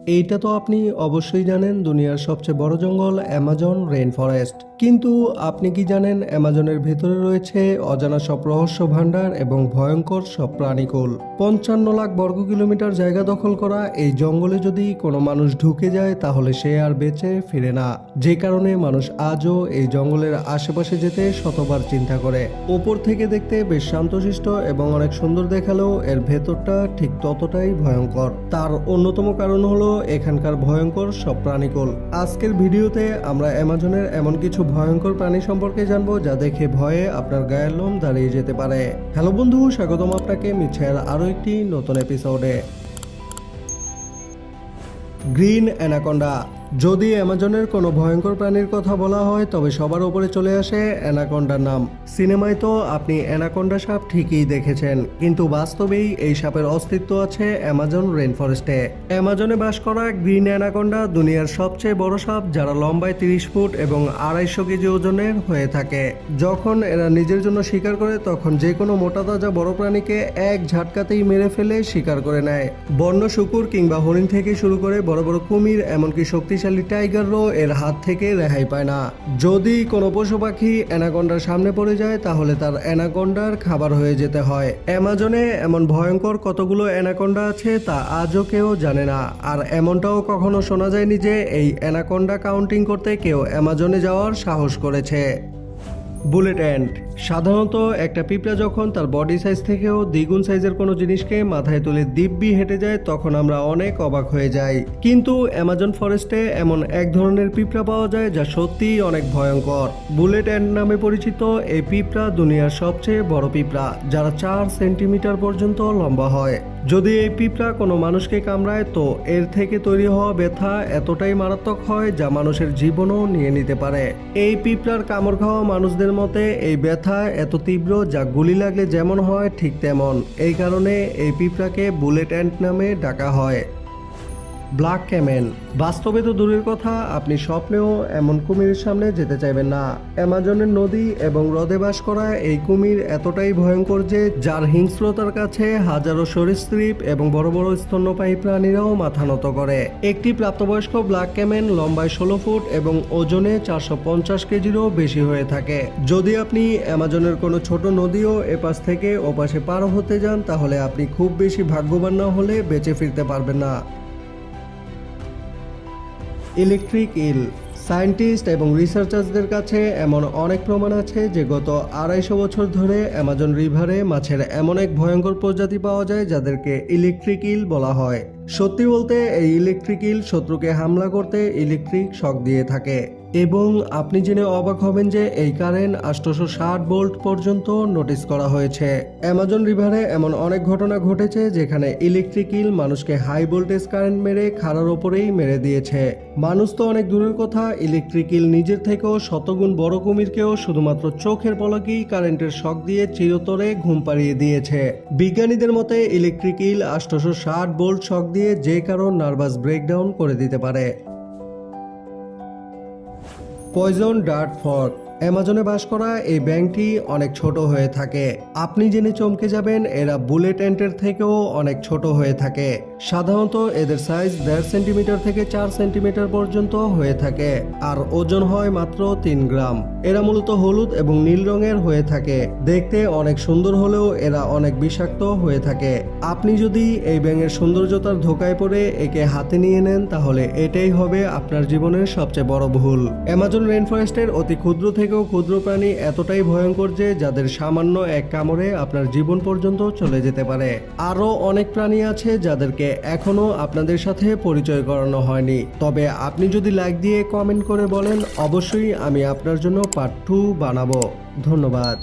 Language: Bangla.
এইটা তো আপনি অবশ্যই জানেন, দুনিয়ার সবচেয়ে বড় জঙ্গল অ্যামাজন রেইন ফরেস্ট। কিন্তু আপনি কি জানেন অ্যামাজনের ভেতরে রয়েছে অজানা সব রহস্য ভাণ্ডার এবং ভয়ঙ্কর সব প্রাণীকুল। 55 লাখ বর্গ কিলোমিটার জায়গা দখল করা এই জঙ্গলে যদি কোনো মানুষ ঢুকে যায় তাহলে সে আর বেঁচে ফিরে না, যে কারণে মানুষ আজও এই জঙ্গলের আশেপাশে যেতে শতবার চিন্তা করে। ওপর থেকে দেখতে বেশ শান্তশিষ্ট এবং অনেক সুন্দর দেখালেও এর ভেতরটা ঠিক ততটাই ভয়ঙ্কর। তার অন্যতম কারণ হলো এখানকার ভয়ঙ্কর সব প্রাণীকুল। আজকের ভিডিওতে আমরা অ্যামাজনের এমন কিছু ভয়ঙ্কর প্রাণী সম্পর্কে জানবো যা দেখে ভয়ে আপনার গায়ের লোম দাঁড়িয়ে যেতে পারে। হ্যালো বন্ধু, স্বাগতম আপনাকে মিছের আরো একটি নতুন এপিসোডে। Green anaconda. যদি অ্যামাজনের কোনো ভয়ঙ্কর প্রাণীর কথা বলা হয় তবে সবার উপরে চলে আসে অ্যানাকোন্ডার নাম। সিনেমায় তো আপনি অ্যানাকোন্ডা সাপ ঠিকই দেখেছেন, কিন্তু বাস্তবেই এই সাপের অস্তিত্ব আছে অ্যামাজন রেইন ফরেস্টে। অ্যামাজনে বাস করা গ্রিন অ্যানাকোন্ডা দুনিয়ার সবচেয়ে বড় সাপ, যারা লম্বায় 30 ফুট এবং 250 কেজি ওজনের হয়ে থাকে। যখন এরা নিজের জন্য শিকার করে তখন যে কোনো মোটা তাজা বড় প্রাণীকে এক ঝাটকাতেই মেরে ফেলে শিকার করে নেয়। বন্য শুকুর কিংবা হরিণ থেকে শুরু করে বড় বড় কুমির, এমনকি শক্তিশালী টাইগারও এর হাত থেকে রেহাই পায় না। যদি কোনো পশু পাখি অ্যানাকোন্ডার সামনে পড়ে যায় তাহলে তার অ্যানাকোন্ডার খাবার হয়ে যেতে হয়। অ্যামাজনে এমন ভয়ঙ্কর কতগুলো অ্যানাকোন্ডা আছে তা আজও কেউ জানে না, আর এমনটাও কখনো শোনা যায়নি যে এই অ্যানাকোন্ডা কাউন্টিং করতে কেউ অ্যামাজনে যাওয়ার সাহস করেছে। Bullet ant. সাধারণত একটা পিঁপড়া যখন তার বডি সাইজ থেকেও দ্বিগুণ সাইজের কোনো জিনিসকে মাথায় তুলে দিব্যি হেঁটে যায় তখন আমরা অনেক অবাক হয়ে যাই। কিন্তু অ্যামাজন ফরেস্টে এমন এক ধরনের পিঁপড়া পাওয়া যায় যা সত্যিই অনেক ভয়ঙ্কর। বুলেট অ্যান্ট নামে পরিচিত এই পিঁপড়া দুনিয়ার সবচেয়ে বড় পিঁপড়া, যারা 4 সেন্টিমিটার পর্যন্ত লম্বা হয়। যদি এই পিঁপড়া কোনো মানুষকে কামড়ায় তো এর থেকে তৈরি হওয়া ব্যথা এতটাই মারাত্মক হয় যা মানুষের জীবনও নিয়ে নিতে পারে। এই পিঁপড়ার কামড় খাওয়া মানুষদের মতে এই ব্যথা এত তীব্র যা গুলি লাগলে যেমন হয় ঠিক তেমন। এই কারণে এই পিঁপড়াকে বুলেট অ্যান্ট নামে ডাকা হয়। Black Camel. বাস্তবে তো দূরের কথা, আপনি স্বপ্নেও এমন কুমিরের সামনে যেতে চাইবেন না। অ্যামাজনের নদী এবং হ্রদে বাস করা এই কুমির এতটাই ভয়ঙ্কর যে যার হিংস্রতার কাছে হাজারো সরীসৃপ এবং বড় বড় স্তন্যপায়ী প্রাণীরাও মাথা নত করে। একটি প্রাপ্তবয়স্ক ব্ল্যাক ক্যামেল লম্বায় 16 ফুট এবং ওজনে 450 কেজিরও বেশি হয়ে থাকে। যদি আপনি অ্যামাজনের কোনো ছোট নদীও এপাশ থেকে ওপাশে পার হতে যান তাহলে আপনি খুব বেশি ভাগ্যবান না হলে বেঁচে ফিরতে পারবেন না। ইলেকট্রিক ইল। সায়েন্টিস্ট এবং রিসার্চারদের কাছে এমন অনেক প্রমাণ আছে যে গত 250 বছর ধরে অ্যামাজন রিভারে মাছের এমন এক ভয়ঙ্কর প্রজাতি পাওয়া যায় যাদেরকে ইলেকট্রিক ইল বলা হয়। সত্যি বলতে এই ইলেকট্রিক ইল শত্রুকে হামলা করতে ইলেকট্রিক শক দিয়ে থাকে, এবং আপনি জেনে অবাক হবেন যে এই কারেন্ট 860 ভোল্ট পর্যন্ত নোটিস করা হয়েছে। অ্যামাজন রিভারে এমন অনেক ঘটনা ঘটেছে যেখানে ইলেকট্রিক ইল মানুষকে হাই ভোল্টেজ কারেন্ট মেরে খাড়ার ওপরেই মেরে দিয়েছে। মানুষ তো অনেক দূরের কথা, ইলেকট্রিক ইল নিজের থেকেও শতগুণ বড় কুমিরকেও শুধুমাত্র চোখের পলকেই কারেন্টের শক দিয়ে চিরতরে ঘুম পাড়িয়ে দিয়েছে। বিজ্ঞানীদের মতে ইলেকট্রিক ইল 860 ভোল্ট শক দিয়ে যে কারো নার্ভাস ব্রেকডাউন করে দিতে পারে। Poison dart frog. অ্যামাজনে বাস করা এই ব্যাঙটি অনেক ছোট হয়ে থাকে। আপনি জেনে চমকে যাবেন এরা বুলেট অ্যান্টের থেকেও অনেক ছোট হয়ে থাকে। সাধারণত এদের সাইজ 1.5 সেন্টিমিটার থেকে 4 সেন্টিমিটার পর্যন্ত হয়ে থাকে, আর ওজন হয় মাত্র 3 গ্রাম। এরা মূলত হলুদ এবং নীল রঙের হয়ে থাকে। দেখতে অনেক সুন্দর হলেও এরা অনেক বিষাক্ত হয়ে থাকে। আপনি যদি এই ব্যাঙের সৌন্দর্যতার ধোকায় পড়ে একে হাতে নিয়ে নেন তাহলে এটাই হবে আপনার জীবনের সবচেয়ে বড় ভুল। অ্যামাজন রেইন ফরেস্টের অতি ক্ষুদ্র থেকেও ক্ষুদ্র প্রাণী এতটাই ভয়ঙ্কর যে যাদের সামান্য এক কামড়ে আপনার জীবন পর্যন্ত চলে যেতে পারে। আরও অনেক প্রাণী আছে যাদেরকে এখনো আপনাদের সাথে পরিচয় করানো হয়নি, তবে আপনি যদি লাইক দিয়ে কমেন্ট করে বলেন অবশ্যই আমি আপনার জন্য পার্ট 2 বানাবো। ধন্যবাদ।